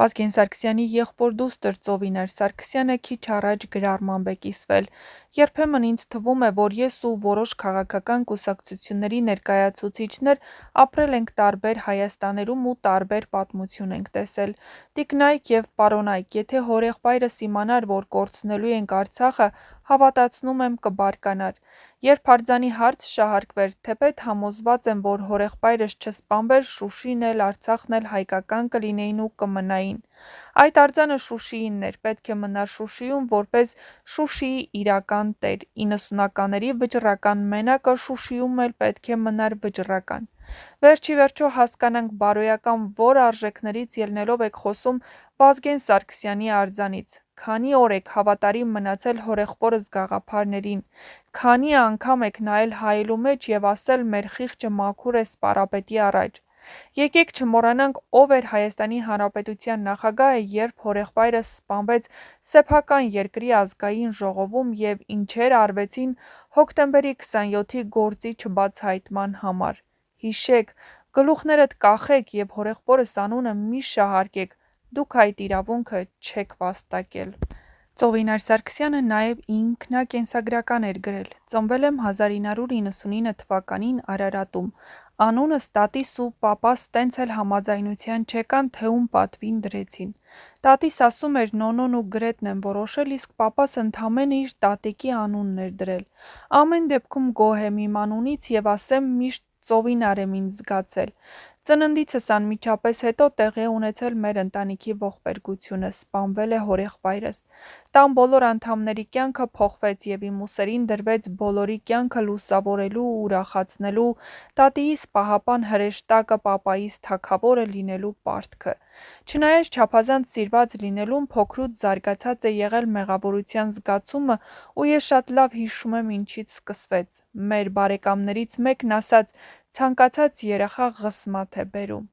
Վազգեն Սարգսյանի եղբոր դուստր Ծովինար Սարգսյանը քիչ առաջ գրառմամբ է կիսվել. «Երբեմն ինձ թվում է, որ ես ու որոշ քաղաքական կուսակցությունների ներկայացուցիչներ ապրել ենք տարբեր Հայաստաներում ու տարբեր պատմություն ենք տեսել։ Տիկնայք և պարոնայք, եթե հորեղբայրս իմանար, որ կորցնելու ենք Արցախը, հավատացնում եմ կբարկանար։ Երբ արձանի հարց շահարկվեր, թեպետ համոզված եմ, որ հորեղբայրս չսպանվեր, Շուշին էլ Արցախն էլ հայկական կլինեին ու կմնային։ Այդ արձանը Շուշիինն էր, պետք է մնար Շուշիում որպես Շուշիի իրական տեր, 90-ականների վճռական մենակը Շուշիում էլ պետք է մնար վճռական։ Վերջիվերջո հասկանանք բարոյական որ արժեքներից ելնելով եք խոսում Վազգեն Սարգսյանի արձանից, քանի օր եք հավատարիմ մնացել հորեղբորս գաղափարներին, քանի անգամ եք նայել հայելու մեջ և ասել մեր խիղճը մաքուր է սպառապետի առաջ։ Եկեք չմոռանանք ով էր Հայաստանի Հանրապետության նախագահը, երբ հորեղբայրս սպանվեց սեփական երկրի ազգային ժողովում և ինչեր արվեցին հոկտեմբերի 27-ի գործի չբացահայտման համար։ Հիշեք, գլուխներդ կախեք և հորեղբորս անունը մի շահարկեք, դուք այդ իրավունքը չեք վաստակել»։ Ծովինար Սարգսյանը նաև ինքնակենսագրական էր գրել. «Ծնվել եմ 1999 թվականին Արարատում, անունս տատիս ու պապաս տենց էլ համաձայնության չեկան, թե ում պատվին դրեցին։ Տատիս ասում էր Նոնոն ու Գրետն են որոշել, իսկ պապաս ընդամենը իր տատիկի անունն էր դրել։ Ամեն դեպքում գոհ եմ իմ անունից և ասեմ միշտ Ծովինար եմ ինձ զգացել։ Ծննդիցս անմիջապես հետո տեղի է ունեցել մեր ընտանիքի ողբերգությունը, սպանվել է հորեղբայրս։ Տան բոլոր անդամների կյանքը փոխվեց և իմ ուսերին դրվեց բոլորի կյանքը լուսավորելու ու ուրախացնելու, տատիիս պահապան հրեշտակը, պապայիս թագավորը լինելու պարտքը։ Չնայած չափազանց սիրված լինելուն, փոքրուց զարգացած է եղել մեղավորության զգացումը ու ես շատ լավ հիշում եմ ինչից սկսվեց։ Մեր բարեկամներից մեկն ասաց՝ ցանկացած երեխա ղսմաթ է բերում։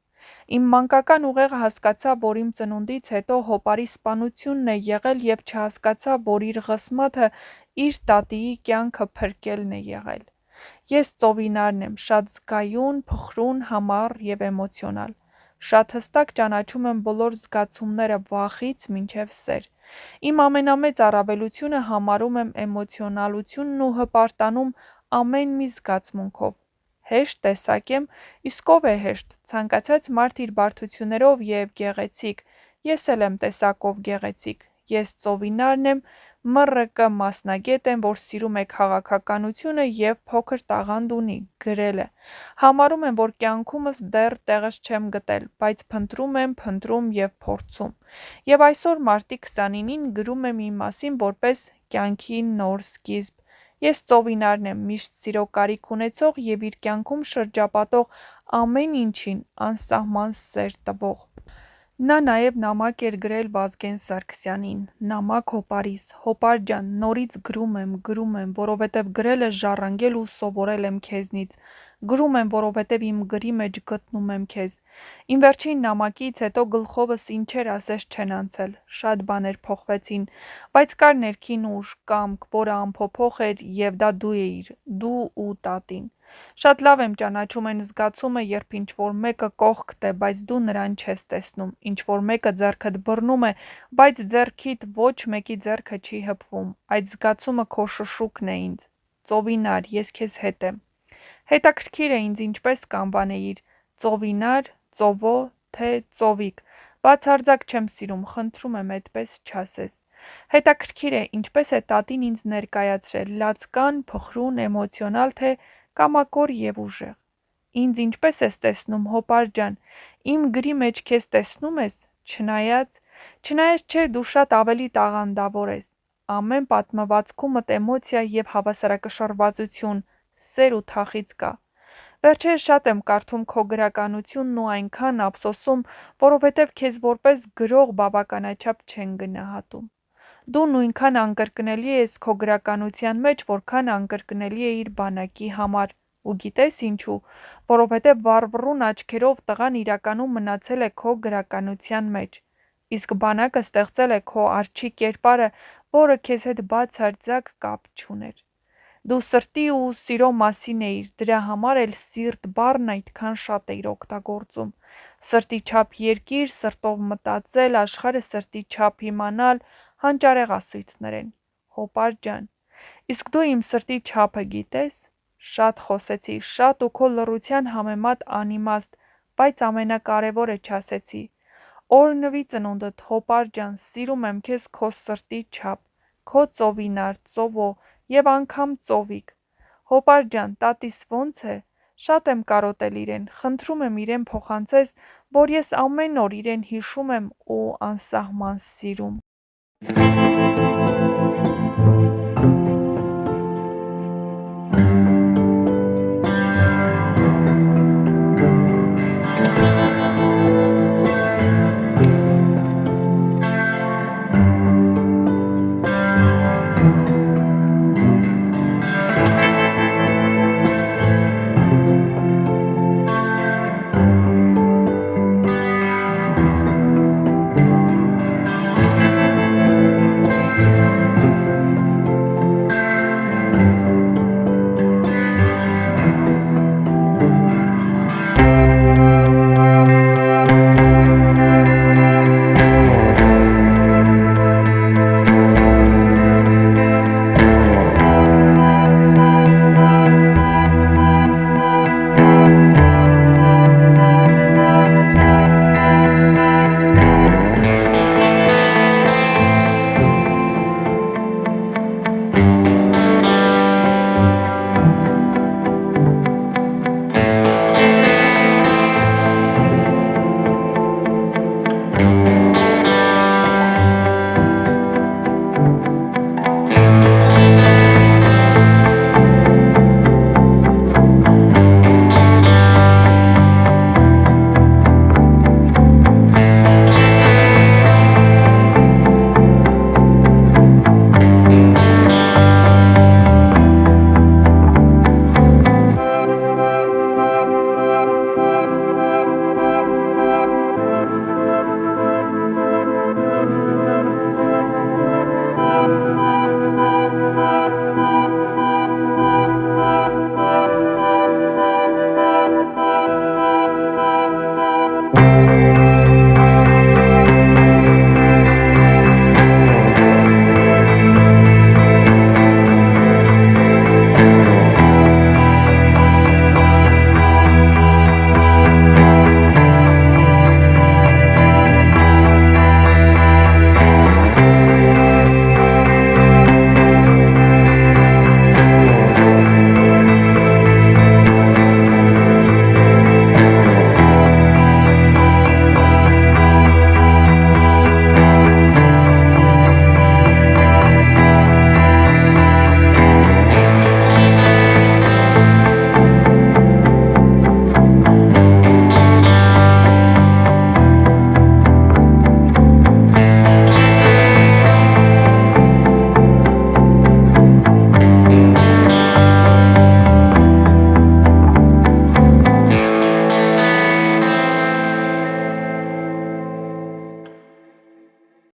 Իմ մանկական ուղեղը հասկացավ, որ իմ ծնունդից հետո հոպարի սպանությունն է եղել և չհասկացավ, որ իր ղսմաթը իր տատիի կյանքը փրկելն է եղել։ Ես Ծովինարն եմ, շատ զգայուն, փխրուն, համառ և էմոցիոնալ։ Շատ հստակ ճանաչում եմ բոլոր զգացումները վախից մինչև սեր։ Իմ ամենամեծ առավելությունը համարում եմ էմոցիոնալությունն ու հպարտանում ամեն մի զգացմունքով։ Հեշտ տեսակ եմ, իսկ ով է հեշտ, ցանկացած մարդ իր բարդություններով և գեղեցիկ, ես էլ եմ տեսակով գեղեցիկ, ես Ծովինարն եմ, ՄՌԿ մասնագետ եմ, որ սիրում է քաղաքականությունը և փոքր տաղանդ ունի, գրել է։ Համարում եմ, որ կյանքումս դեռ տեղս չեմ գտել, բայց փնտրում եմ, փնտրում և փորձում։ Եվ այսօր մարտի 29-ին գրում եմ իմ մասին որպես կյանքի նոր սկիզբ։ Ես Ծովինարն եմ, միշտ սիրո կարիք ունեցող և իր կյանքում շրջապատող ամեն ինչին անսահման սեր տվող։ Նա նաև նամակ էր գրել Վազգեն Սարգսյանին. «Նամակ հոպարիս, հոպար ջան, նորից գրում եմ, որովհետև գրելը ժառանգել ու սովորել եմ քեզնից, գրում եմ, որովհետև իմ գրի մեջ գտնում եմ քեզ։ Իմ վերջին նամակից հետո գլխովս ինչեր ասես չեն անցել, շատ բաներ փոխվեցին, բայց կար ներքին ուժ, կամք, որը անփոփոխ էր և դա դու էիր, դու ու տատին։ Շատ լավ եմ ճանաչում այն զգացումը, երբ ինչ-որ մեկը կողքդ է, բայց դու նրան չես տեսնում, ինչ-որ մեկը ձեռքդ բռնում է, բայց ձեռքիդ ոչ մեկի ձեռքը չի հպվում, այդ զգացումը քո շշուկն է ինձ։ Ծովինար, ես քեզ հետ եմ։ Հետաքրքիր է ինձ ինչպես կանվանեիր՝ Ծովինար, Ծովո, թե Ծովիկ, բացարձակ չեմ սիրում, խնդրում եմ այդպես չասես։ Հետաքրքիր է ինչպես է տատին ինձ ներկայացրել՝ լացկան, փխրուն, էմոցիոնալ, թե կամակոր և ուժեղ։ Ինձ ինչպե՞ս ես տեսնում, հոպար ջան, իմ գրի մեջ քեզ տեսնո՞ւմ ես, չնայած չէ դու շատ ավելի տաղանդավոր ես, ամեն պատմվածքումդ էմոցիա և հավասարակշռվածություն, սեր ու թախիծ կա։ Վերջերս շատ եմ կարդում քո գրականությունն ու այնքան ափսոսում, որովհետև քեզ որպես գրող բավականաչափ չեն գնահատում։ Դու նույնքան անկրկնելի ես քո գրականության մեջ, որքան անկրկնելի էիր բանակի համար։ Ու գիտես ինչու, որովհետև վառվռուն աչքերով տղան իրականում մնացել է քո գրականության մեջ, իսկ բանակը ստեղծել է քո արջի կերպարը, որը քեզ հետ բացարձակ կապ չուներ։ Դու սրտի ու սիրո մասին էիր, դրա համար էլ սիրտ բառն այդքան շատ էիր օգտագործում: Սրտի չափ երկիր, սրտով մտածել, աշխարհը սրտի չափ իմանալ, հանճարեղ ասույցներ են: Հոպար ջան, իսկ դու իմ սրտի չափը գիտես: Շատ խոսեցի, շատ ու քո լռության համեմատ անիմաստ, բայց ամենակարևորը չասեցի: Օրհնվի ծնունդդ, Հոպար ջան, սիրում եմ քեզ քո սրտի չափ, քո ծովինար, ծովո և անգամ ծովիկ: Հոպար ջան, տատիս ո՞նց է: Շատ եմ կարոտել իրեն, խնդրում եմ իրեն փոխանցես, որ ես ամեն օր իրեն հիշում եմ ու անսահման սիրում: